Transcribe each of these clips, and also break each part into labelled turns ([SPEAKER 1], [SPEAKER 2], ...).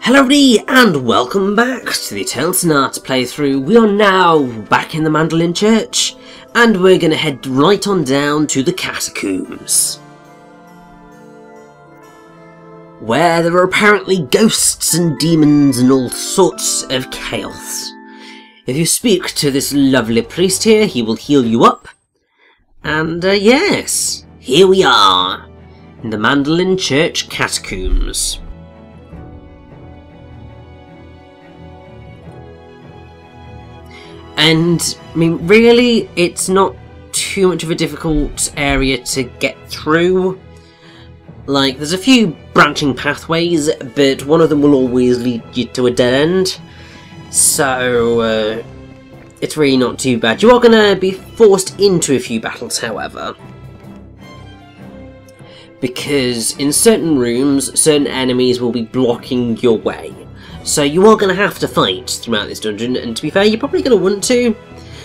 [SPEAKER 1] Hello everybody, and welcome back to the Eternal Sonata playthrough. We are now back in the Mandolin Church, and we're going to head right on down to the catacombs, where there are apparently ghosts and demons and all sorts of chaos. If you speak to this lovely priest here, he will heal you up. And yes, here we are, in the Mandolin Church catacombs. And, I mean, really, it's not too much of a difficult area to get through. Like, there's a few branching pathways, but one of them will always lead you to a dead end. So, it's really not too bad. You are going to be forced into a few battles, however. Because in certain rooms, certain enemies will be blocking your way. So you are going to have to fight throughout this dungeon, and to be fair, you're probably going to want to,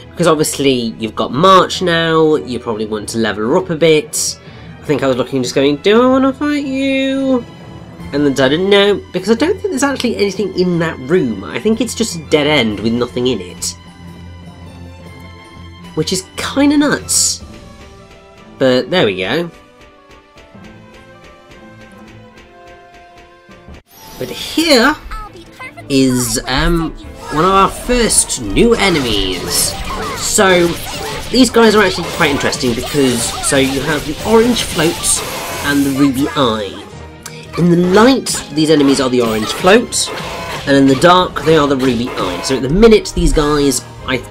[SPEAKER 1] because obviously you've got March now, you probably want to level her up a bit. I think I was looking, just going, do I want to fight you? And then I didn't know, because I don't think there's actually anything in that room. I think it's just a dead end with nothing in it. Which is kind of nuts. But there we go. But here is one of our first new enemies. So these guys are actually quite interesting because you have the orange float and the ruby eye. In the light, these enemies are the orange float, and in the dark they are the ruby eye. So at the minute, these guys, I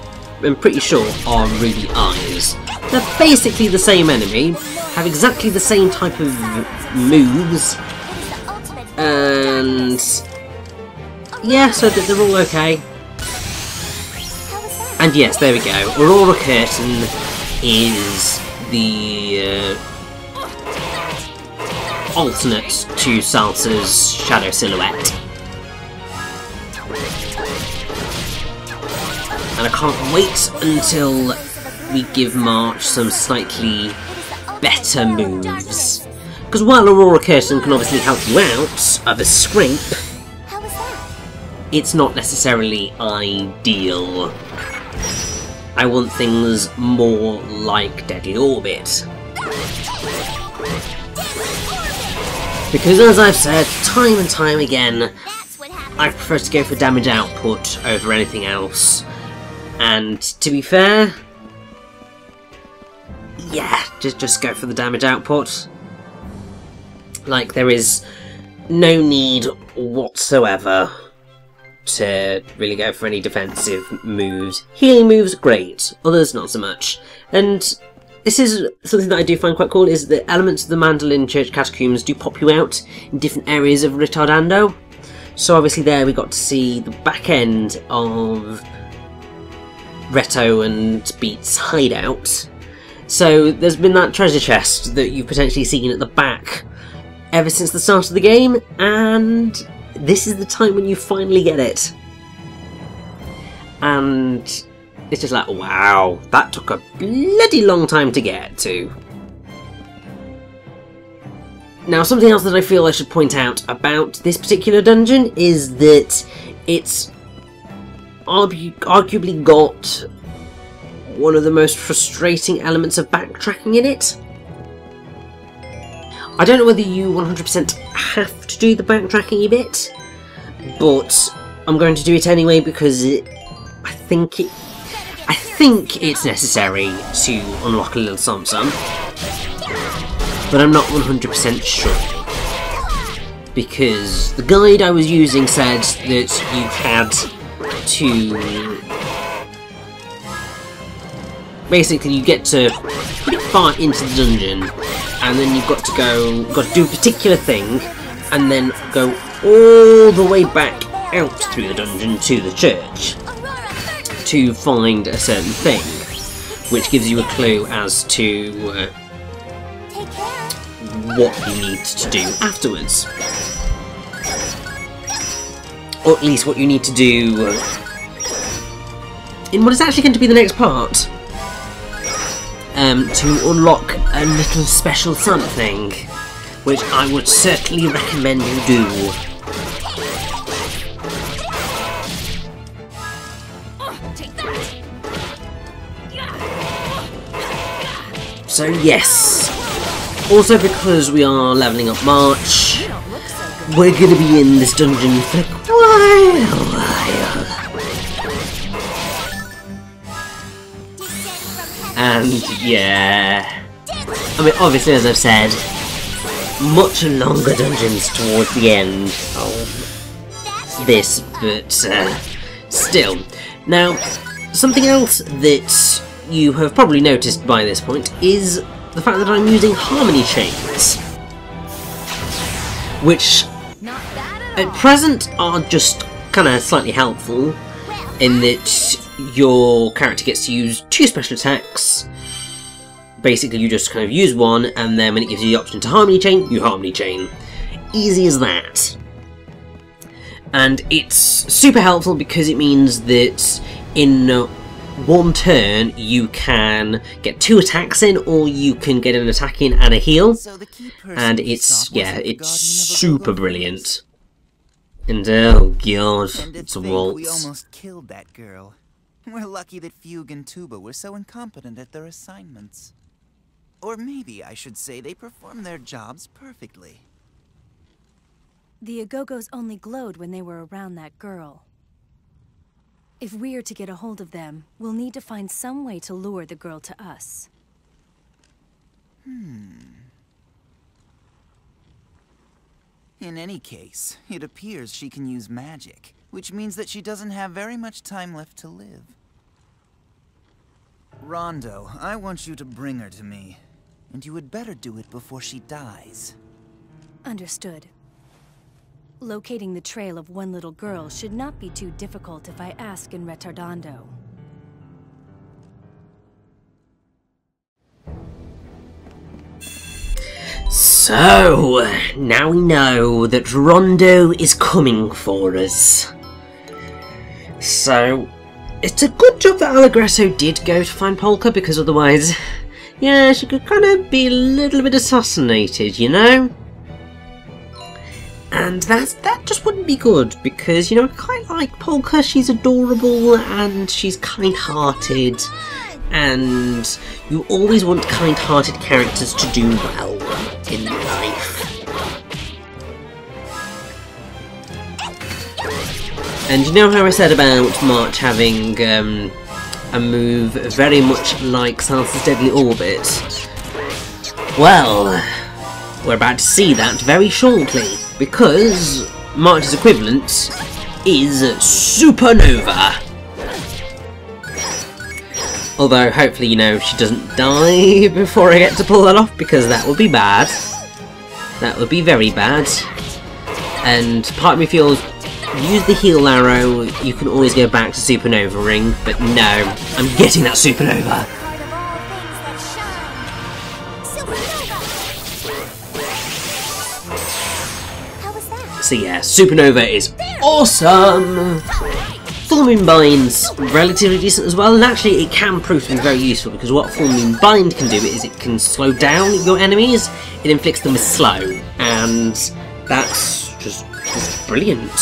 [SPEAKER 1] am pretty sure, are ruby eyes. They're basically the same enemy, have exactly the same type of moves, and yeah, so they're all okay. And yes, there we go. Aurora Curtain is the alternate to Salsa's Shadow Silhouette. And I can't wait until we give March some slightly better moves. Because while Aurora Curtain can obviously help you out of a scrape, it's not necessarily ideal. I want things more like Deadly Orbit. Because as I've said time and time again, I prefer to go for damage output over anything else. And to be fair, yeah, just go for the damage output. Like, there is no need whatsoever to really go for any defensive moves. Healing moves, great. Others, not so much. And this is something that I do find quite cool, is that elements of the Mandolin Church catacombs do pop you out in different areas of Retardando. So obviously there we got to see the back end of Reto and Beat's hideout. So there's been that treasure chest that you've potentially seen at the back ever since the start of the game, and this is the time when you finally get it. And it's just like, wow, that took a bloody long time to get to. Now, something else that I feel I should point out about this particular dungeon is that it's arguably got one of the most frustrating elements of backtracking in it. I don't know whether you 100% have to do the backtracking bit, but I'm going to do it anyway because I think it's necessary to unlock a little something, but I'm not 100% sure, because the guide I was using said that you had to basically, you get to pretty far into the dungeon, and then you've got to do a particular thing, and then go all the way back out through the dungeon to the church to find a certain thing, which gives you a clue as to what you need to do afterwards, or at least what you need to do in what is actually going to be the next part. To unlock a little special something, which I would certainly recommend you do. So yes, also because we are leveling up March, we're going to be in this dungeon for quite a while. And yeah, I mean obviously as I've said, much longer dungeons towards the end of this, but still. Now, something else that you have probably noticed by this point is the fact that I'm using harmony chains, which at present are just kind of slightly helpful in that your character gets to use 2 special attacks. Basically you just kind of use one, and then when it gives you the option to harmony chain, you harmony chain. Easy as that. And it's super helpful because it means that in one turn you can get 2 attacks in, or you can get an attack in and a heal. And it's, yeah, it's super brilliant. And oh god, it's a waltz.
[SPEAKER 2] We almost killed that girl. We're lucky that Fugue and Tuba were so incompetent at their assignments. Or maybe I should say they performed their jobs perfectly.
[SPEAKER 3] The Agogos only glowed when they were around that girl. If we're to get a hold of them, we'll need to find some way to lure the girl to us.
[SPEAKER 2] In any case, it appears she can use magic, which means that she doesn't have very much time left to live. Rondo, I want you to bring her to me. And you would better do it before she dies.
[SPEAKER 3] Understood. Locating the trail of one little girl should not be too difficult if I ask in Retardando.
[SPEAKER 1] So, now we know that Rondo is coming for us. So, it's a good job that Allegresso did go to find Polka, because otherwise, yeah, she could kind of be a little bit assassinated, you know? And that just wouldn't be good, because, you know, I quite like Polka. She's adorable, and she's kind-hearted, and you always want kind-hearted characters to do well in life. And you know how I said about March having a move very much like Sansa's Deadly Orbit? Well, we're about to see that very shortly, because March's equivalent is Supernova. Although, hopefully, you know, she doesn't die before I get to pull that off, because that would be bad. That would be very bad. And part of me feels, use the heal arrow, you can always go back to Supernova Ring, but no, I'm getting that Supernova. So yeah, Supernova is awesome! Full Moon Bind's relatively decent as well, and actually it can prove to be very useful, because what Full Moon Bind can do is it can slow down your enemies, it inflicts them with slow, and that's just brilliant.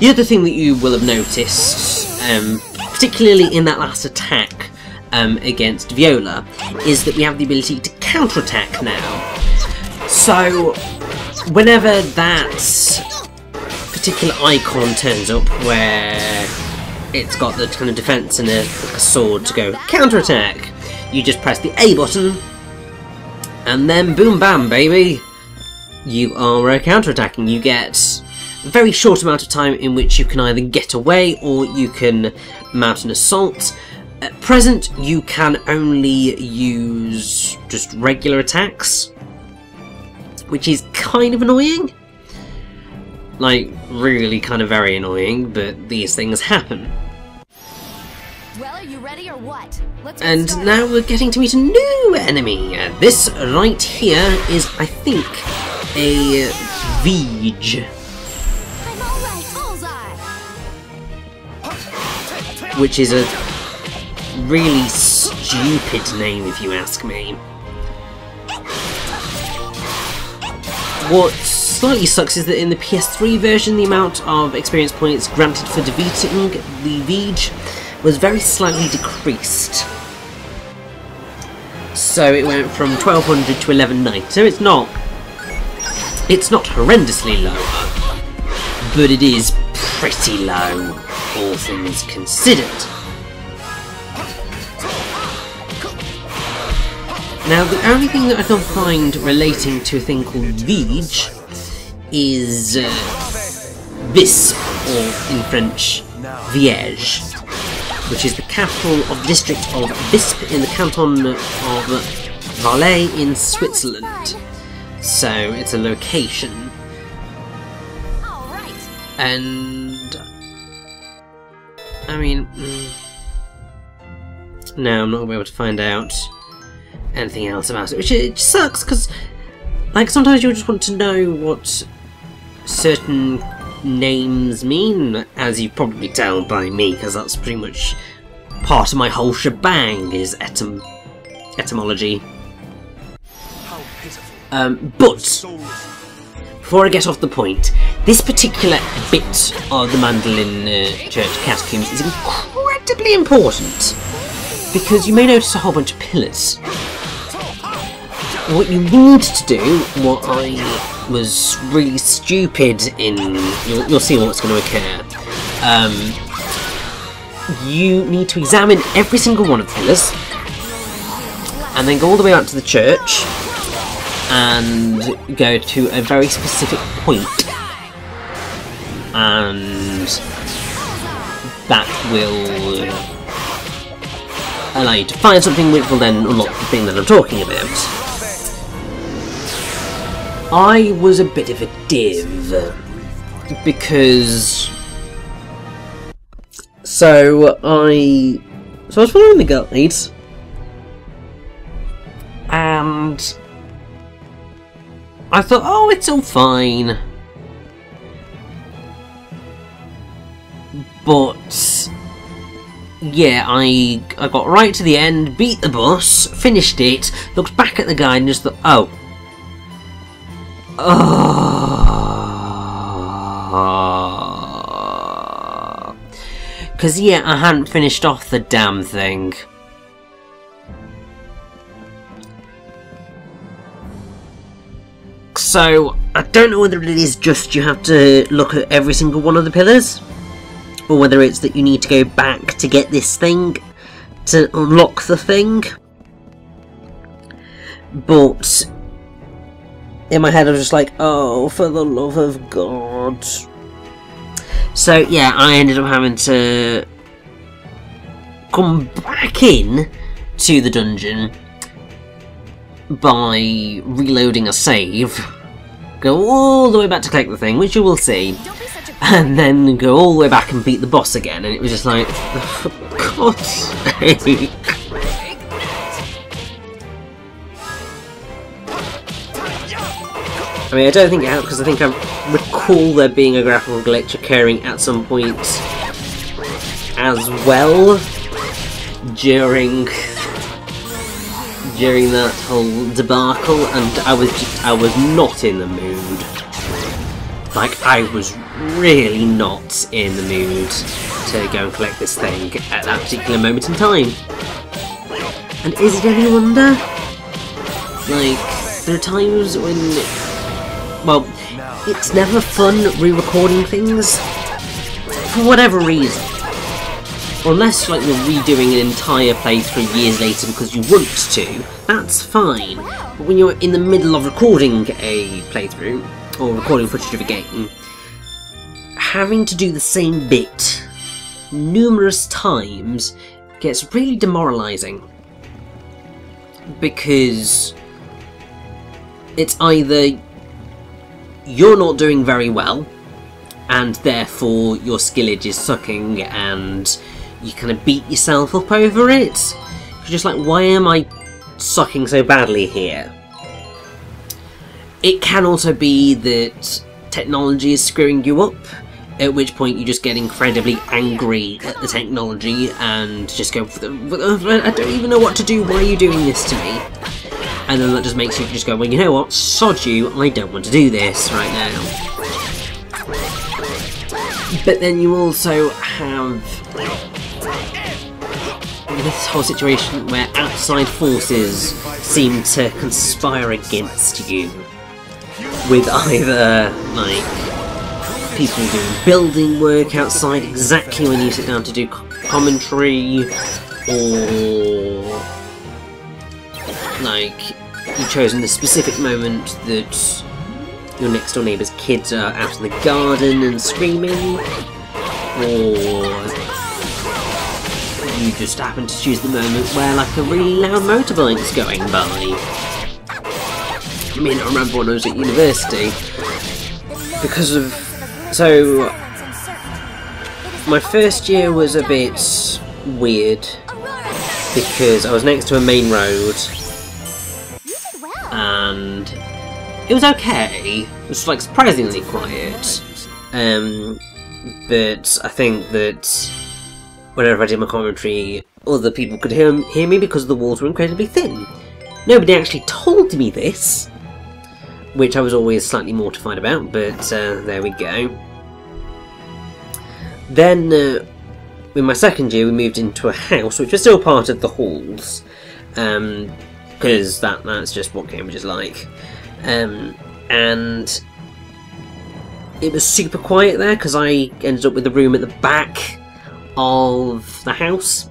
[SPEAKER 1] The other thing that you will have noticed, particularly in that last attack against Viola, is that we have the ability to counterattack now. So, whenever that particular icon turns up where it's got the kind of defense and a sword to go counterattack, you just press the A button, and then boom bam baby, you are counterattacking. You get a very short amount of time in which you can either get away or you can mount an assault. At present you can only use just regular attacks, which is kind of annoying. Like, really kind of very annoying, but these things happen.
[SPEAKER 4] Well, are you ready or what? Let's get
[SPEAKER 1] And
[SPEAKER 4] started.
[SPEAKER 1] now we're getting to meet a new enemy. This right here is, I think, a Vij,
[SPEAKER 4] I'm all right, bullseye.
[SPEAKER 1] which is a really stupid name if you ask me. What slightly sucks is that in the PS3 version the amount of experience points granted for defeating the Vij was very slightly decreased. So it went from 1200 to 1190. So it's not horrendously lower, but it is pretty low, all things considered. Now, the only thing that I can find relating to a thing called Liege is Visp, or in French, Viège, which is the capital of the district of Visp in the canton of Valais in Switzerland. So it's a location. And I mean, no, I'm not able to find out anything else about it, which it sucks, because like sometimes you just want to know what certain names mean, as you probably tell by me, because that's pretty much part of my whole shebang is etymology. But before I get off the point, this particular bit of the Mandolin Church Catacombs is incredibly important, because you may notice a whole bunch of pillars. What you need to do, what I was really stupid in, you'll see what's going to occur, you need to examine every single one of the pillars, and then go all the way out to the church, and go to a very specific point, and that will allow you to find something which will then unlock the thing that I'm talking about. I was a bit of a div, because so I was following the guide, and I thought, oh, it's all fine, but yeah, I got right to the end, beat the boss, finished it, looked back at the guide and just thought, oh. Because yeah, I hadn't finished off the damn thing. So, I don't know whether it is just you have to look at every single one of the pillars, or whether it's that you need to go back to get this thing, to unlock the thing. But in my head I was just like, oh, for the love of God. So yeah, I ended up having to come back in to the dungeon by reloading a save, go all the way back to collect the thing, which you will see, and then go all the way back and beat the boss again, and it was just like, for God's sake. I mean, I don't think it helped, because I think I recall there being a graphical glitch occurring at some point as well during that whole debacle, and I was not in the mood. Like, I was really not in the mood to go and collect this thing at that particular moment in time. And is it any wonder? Like, there are times when, well, it's never fun re-recording things, for whatever reason. Unless, like, you're redoing an entire playthrough years later because you want to, that's fine. But when you're in the middle of recording a playthrough, or recording footage of a game, having to do the same bit numerous times gets really demoralising. Because it's either you're not doing very well, and therefore your skillage is sucking, and you kind of beat yourself up over it. You're just like, why am I sucking so badly here? It can also be that technology is screwing you up, at which point you just get incredibly angry at the technology and just go, I don't even know what to do, why are you doing this to me? And then that just makes you just go, well, you know what, sod you, I don't want to do this right now. But then you also have this whole situation where outside forces seem to conspire against you, with either like people doing building work outside exactly when you sit down to do commentary, or like you've chosen the specific moment that your next door neighbour's kids are out in the garden and screaming, or you just happen to choose the moment where like a really loud motorbike's going by. I mean, I remember when I was at university, because of... So, my first year was a bit weird, because I was next to a main road, and it was okay. It was like surprisingly quiet, but I think that whenever I did my commentary, other people could hear me because the walls were incredibly thin. Nobody actually told me this, which I was always slightly mortified about, but there we go. Then, in my second year, we moved into a house, which was still part of the halls, because that's just what Cambridge is like. And it was super quiet there, because I ended up with a room at the back of the house.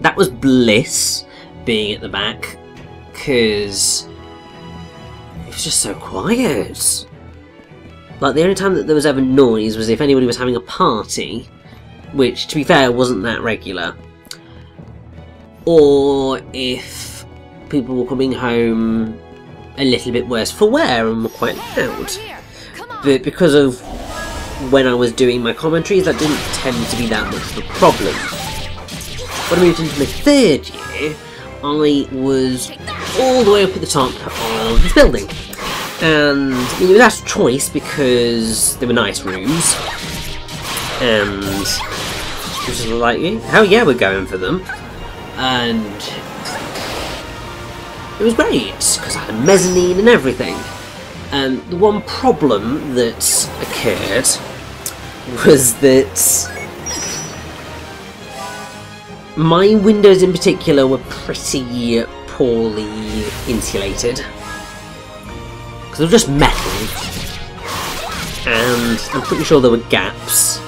[SPEAKER 1] That was bliss, being at the back, because it was just so quiet. Like, the only time that there was ever noise was if anybody was having a party, which, to be fair, wasn't that regular, or if people were coming home a little bit worse for wear and were quite loud. But because of when I was doing my commentaries, that didn't tend to be that much of a problem. When I moved into my third year, I was all the way up at the top of this building. And it was out of choice because they were nice rooms. And it was like, hell yeah, we're going for them. And it was great, because I had a mezzanine and everything. And the one problem that occurred was that my windows in particular were pretty poorly insulated, because they were just metal, and I'm pretty sure there were gaps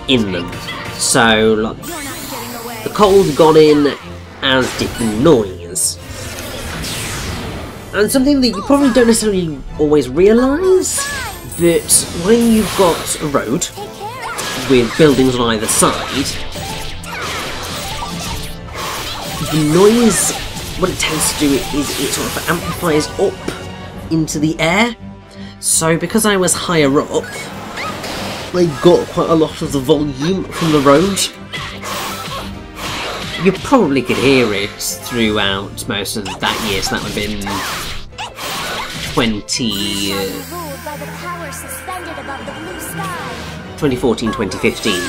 [SPEAKER 1] in them, so like, the cold got in, as did the noise. And something that you probably don't necessarily always realise, that when you've got a road with buildings on either side, the noise, what it tends to do is it sort of amplifies up into the air. So because I was higher up, I got quite a lot of the volume from the road. You probably could hear it throughout most of that year, so that would have been 2014, 2015.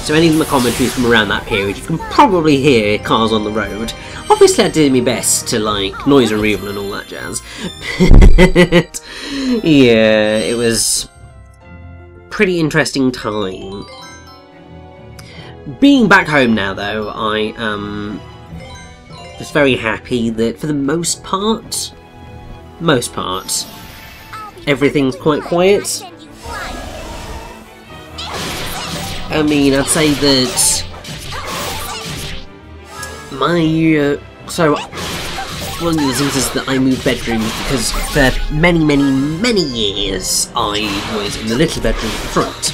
[SPEAKER 1] So any of my commentaries from around that period, you can probably hear cars on the road. Obviously I did my best to like noise removal and all that jazz. But yeah, it was a pretty interesting time. Being back home now though, I am just very happy that for the most part, everything's quite quiet. I mean, I'd say that my so one of the things is that I moved bedrooms because for many years I was in the little bedroom at the front,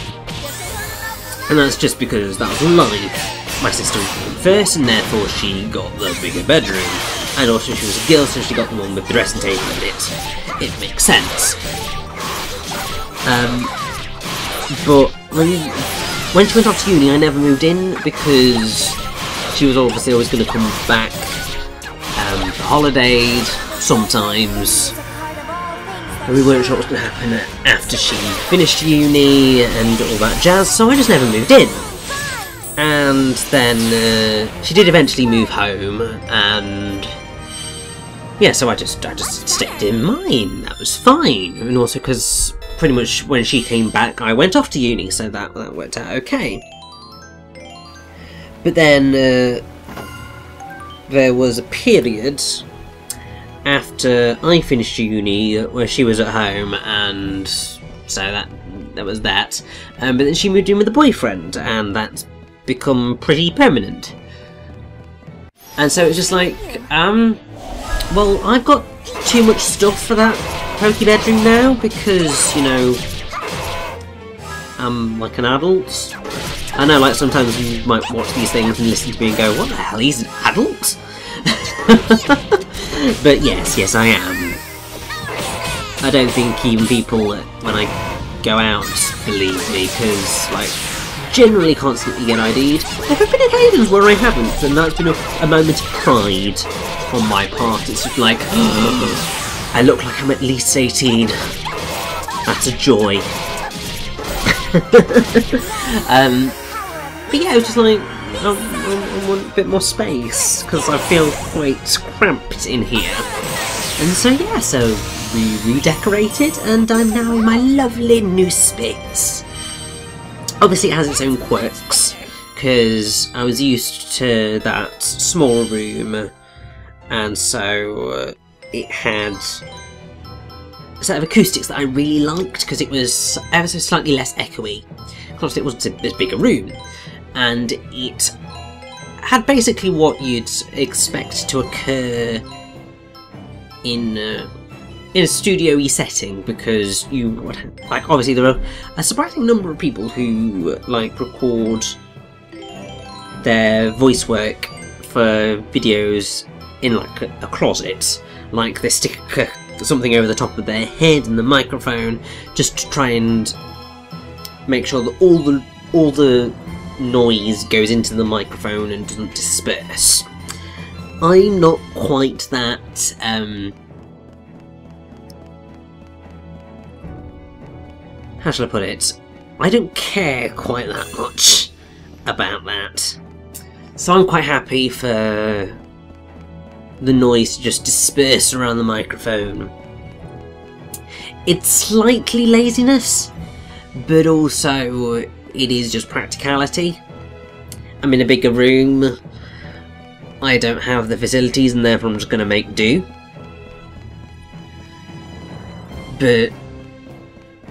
[SPEAKER 1] and that's just because that was life. My sister was born first, and therefore she got the bigger bedroom, and also she was a girl, so she got the one with the dressing table in it. It makes sense. But when she went off to uni, I never moved in because she was obviously always going to come back for holidays sometimes, and we weren't sure what was going to happen after she finished uni and all that jazz, so I just never moved in. And then she did eventually move home, and yeah, so I just stayed in mine. That was fine, and also because pretty much when she came back, I went off to uni, so that worked out okay. But then there was a period after I finished uni where she was at home, and so that was that. But then she moved in with a boyfriend, and that's become pretty permanent. And so it's just like, well, I've got too much stuff for that pokey bedroom now, because, you know, I'm like an adult. I know, like, sometimes you might watch these things and listen to me and go, what the hell, he's an adult? But yes, I am. I don't think even people, when I go out, believe me, because, like, generally constantly get ID'd. There have been occasions where I haven't, and that's been a moment of pride on my part. It's just like, I look like I'm at least 18. That's a joy. But yeah, it was just like, I want a bit more space, because I feel quite cramped in here. And so yeah, so we redecorated, and I'm now in my lovely new space. Obviously it has its own quirks, because I was used to that small room, and so it had a set of acoustics that I really liked, because it was ever so slightly less echoey. Of course, it wasn't this bigger room, and it had basically what you'd expect to occur in a studio-y setting, because you would, like, obviously there are a surprising number of people who like record their voice work for videos in like a closet, like they stick something over the top of their head and the microphone just to try and make sure that all the noise goes into the microphone and doesn't disperse. I'm not quite that how shall I put it? I don't care quite that much about that. So I'm quite happy for the noise to just disperse around the microphone. It's slightly laziness, but also it is just practicality. I'm in a bigger room. I don't have the facilities, and therefore I'm just going to make do. But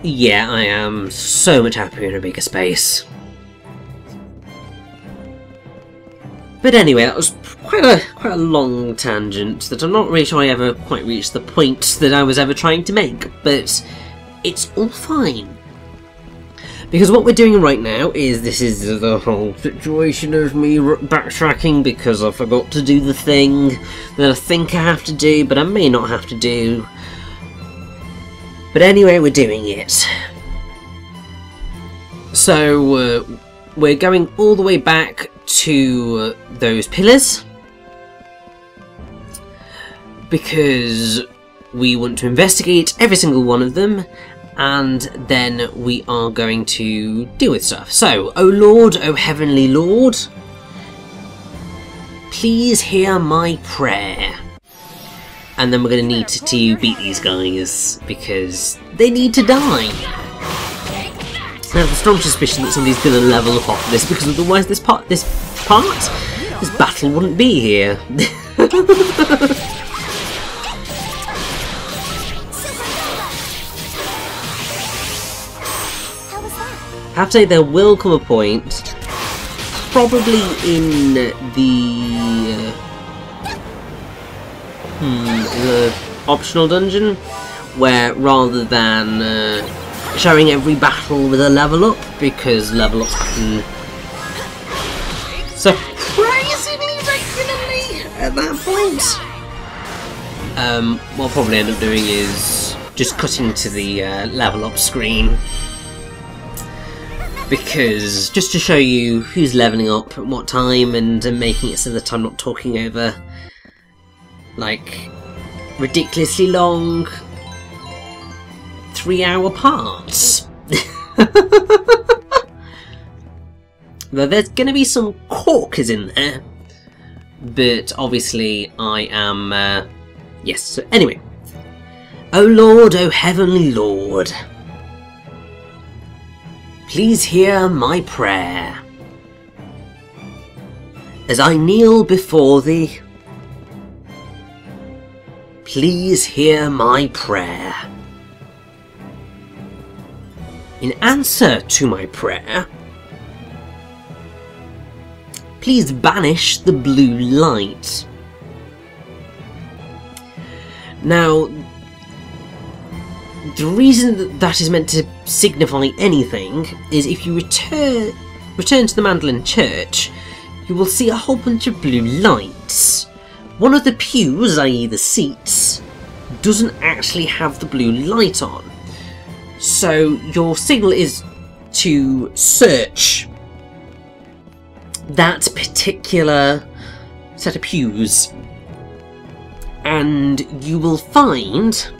[SPEAKER 1] yeah, I am so much happier in a bigger space. But anyway, that was quite a long tangent that I'm not really sure I ever quite reached the point that I was ever trying to make, but it's all fine. Because what we're doing right now is, this is the whole situation of me backtracking because I forgot to do the thing that I think I have to do, but I may not have to do. But anyway, we're doing it. So, we're going all the way back to those pillars, because we want to investigate every single one of them, and then we are going to deal with stuff. So, O Lord, O Heavenly Lord, please hear my prayer. And then we're going to need to beat these guys, because they need to die. I have a strong suspicion that somebody's going to level up off this, because otherwise this battle wouldn't be here. I have to say, there will come a point, probably in the optional dungeon, where rather than showing every battle with a level up, because level ups happen surprisingly regularly at that point, what I'll probably end up doing is just cutting to the level up screen, because just to show you who's leveling up at what time, and making it so that I'm not talking over like ridiculously long 3-hour parts. Though there's going to be some corkers in there, but obviously I am yes, so anyway, O Lord, O Heavenly Lord, please hear my prayer. as I kneel before thee, please hear my prayer. In answer to my prayer, please banish the blue light. Now, the reason that is meant to signify anything is if you return to the Mandolin Church, you will see a whole bunch of blue lights. One of the pews, i.e. the seats, doesn't actually have the blue light on. So your signal is to search that particular set of pews, and you will find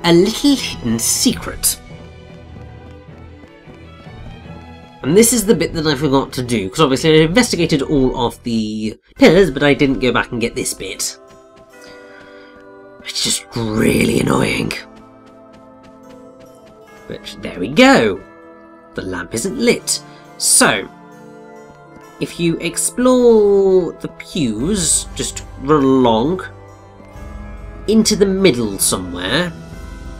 [SPEAKER 1] a little hidden secret. And this is the bit that I forgot to do, because obviously I investigated all of the pillars, but I didn't go back and get this bit. It's just really annoying. But there we go. The lamp isn't lit. So, if you explore the pews, just run along into the middle somewhere.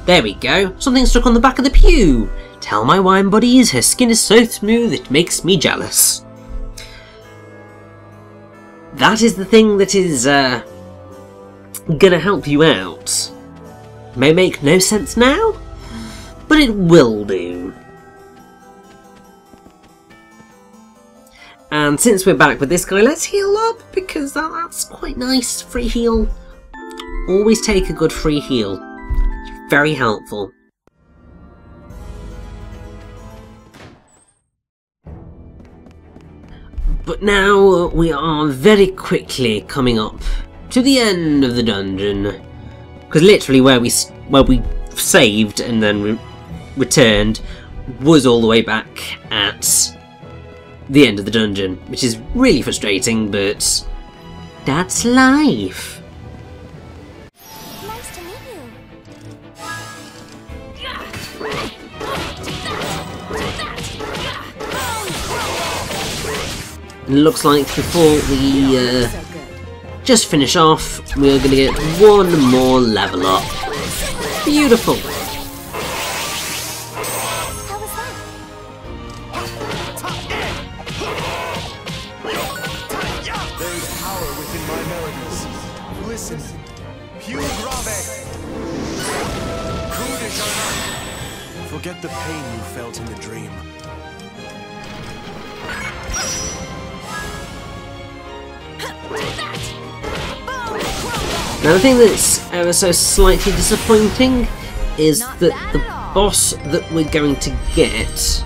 [SPEAKER 1] There we go. Something stuck on the back of the pew. Tell my wine buddies her skin is so smooth it makes me jealous. That is the thing that is gonna help you out. May make no sense now, but it will do. And since we're back with this guy, let's heal up, because that's quite nice. Free heal. Always take a good free heal. It's very helpful. But now we are very quickly coming up to the end of the dungeon, because literally where we saved and then returned was all the way back at the end of the dungeon, which is really frustrating, but that's life.
[SPEAKER 4] Nice to meet you.
[SPEAKER 1] It looks like before we just finish off, we're going to get one more level up. Beautiful.
[SPEAKER 5] Forget the pain you felt in the dream.
[SPEAKER 1] Now the thing that's ever so slightly disappointing is that the boss that we're going to get...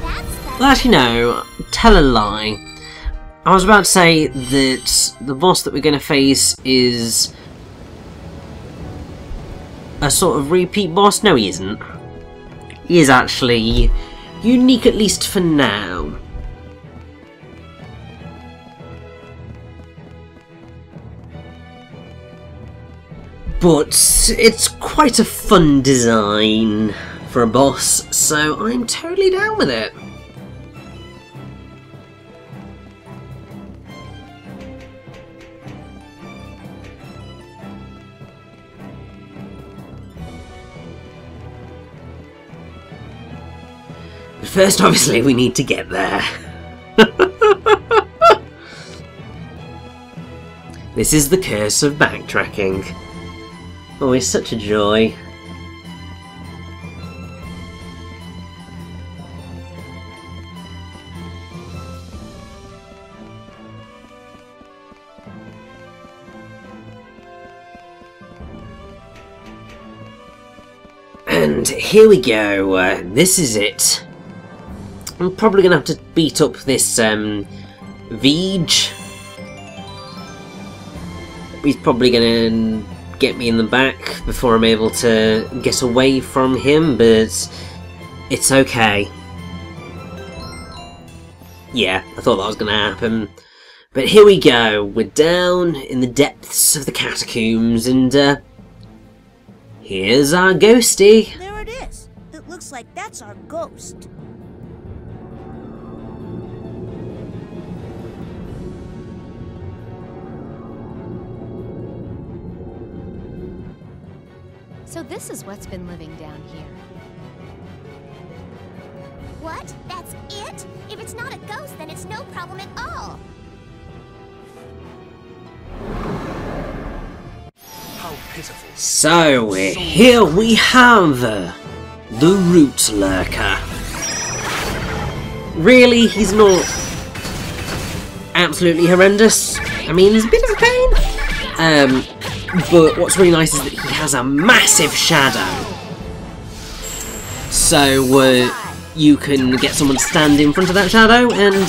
[SPEAKER 1] Well, actually no, tell a lie. I was about to say that the boss that we're going to face is a sort of repeat boss. No, he isn't. He is actually unique, at least for now. But it's quite a fun design for a boss, so I'm totally down with it. But first, obviously, we need to get there. This is the curse of backtracking. Always such a joy. And here we go. This is it. I'm probably going to have to beat up this Vij. He's probably going to get me in the back before I'm able to get away from him, but it's okay. Yeah, I thought that was going to happen. But here we go. We're down in the depths of the catacombs, and here's our ghosty.
[SPEAKER 6] There it is. It looks like that's our ghost.
[SPEAKER 4] So this is what's been living down here.
[SPEAKER 7] What? That's it? If it's not a ghost, then it's no problem at all.
[SPEAKER 5] How pitiful.
[SPEAKER 1] So, here we have the Root Lurker. Really, he's not absolutely horrendous. I mean, he's a bit of a pain. But what's really nice is that he has a massive shadow. So, you can get someone to stand in front of that shadow and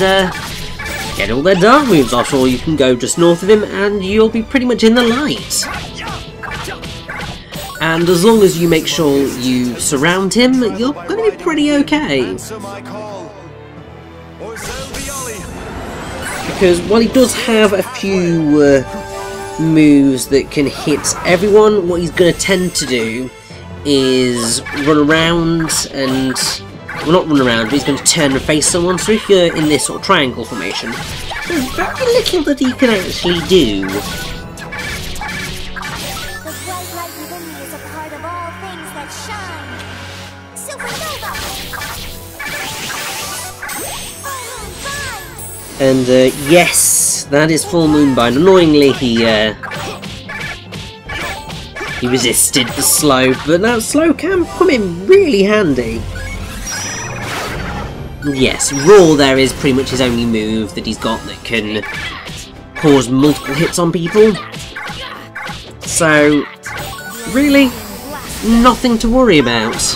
[SPEAKER 1] get all their dark moves off, or you can go just north of him and you'll be pretty much in the light. And as long as you make sure you surround him, you're going to be pretty okay. Because while he does have a few moves that can hit everyone, what he's going to tend to do is run around and... well, not run around, but he's going to turn and face someone. So if you're in this sort of triangle formation, there's very little that he can actually do.
[SPEAKER 7] The bright light within me is a part of all things that shine. Supernova!
[SPEAKER 1] And yes, that is Full Moonbind. Annoyingly, he resisted the slow, but that slow can come in really handy. Yes, Roar there is pretty much his only move that he's got that can cause multiple hits on people. So, really, nothing to worry about.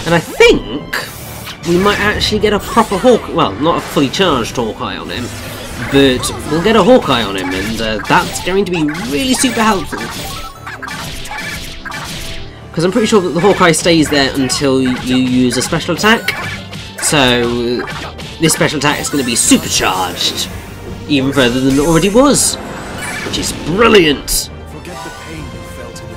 [SPEAKER 1] And I think we might actually get a proper Hawkeye, well, not a fully charged Hawkeye on him, but we'll get a Hawkeye on him, and that's going to be really super helpful. Because I'm pretty sure that the Hawkeye stays there until you use a special attack. So, this special attack is going to be supercharged, even further than it already was, which is brilliant.
[SPEAKER 5] Forget the pain you felt in the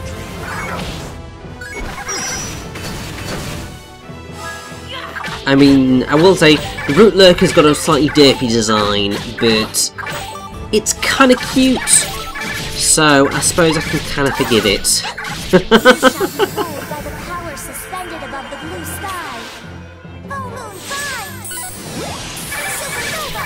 [SPEAKER 5] dream.
[SPEAKER 1] I mean, I will say, the Root Lurker's got a slightly derpy design, but it's kind of cute, so I suppose I can kind of forgive it.
[SPEAKER 7] You shall be ruled by the power suspended above the blue sky. Full moon bind! Supernova!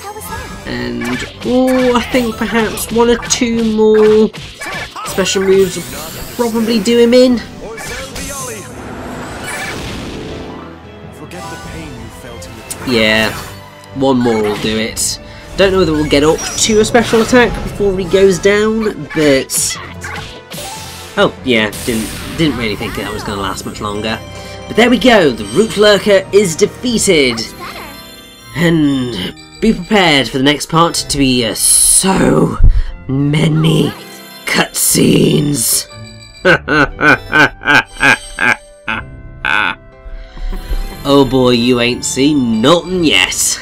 [SPEAKER 7] How was that?
[SPEAKER 1] And, oh, I think perhaps one or two more special moves will probably do him in.
[SPEAKER 5] Forget the pain you felt in the dream.
[SPEAKER 1] Yeah, one more will do it. Don't know whether we'll get up to a special attack before he goes down, but... oh, yeah, didn't really think that was going to last much longer. But there we go, the Root Lurker is defeated. And be prepared for the next part to be so many cutscenes. Oh boy, you ain't seen nothing yet.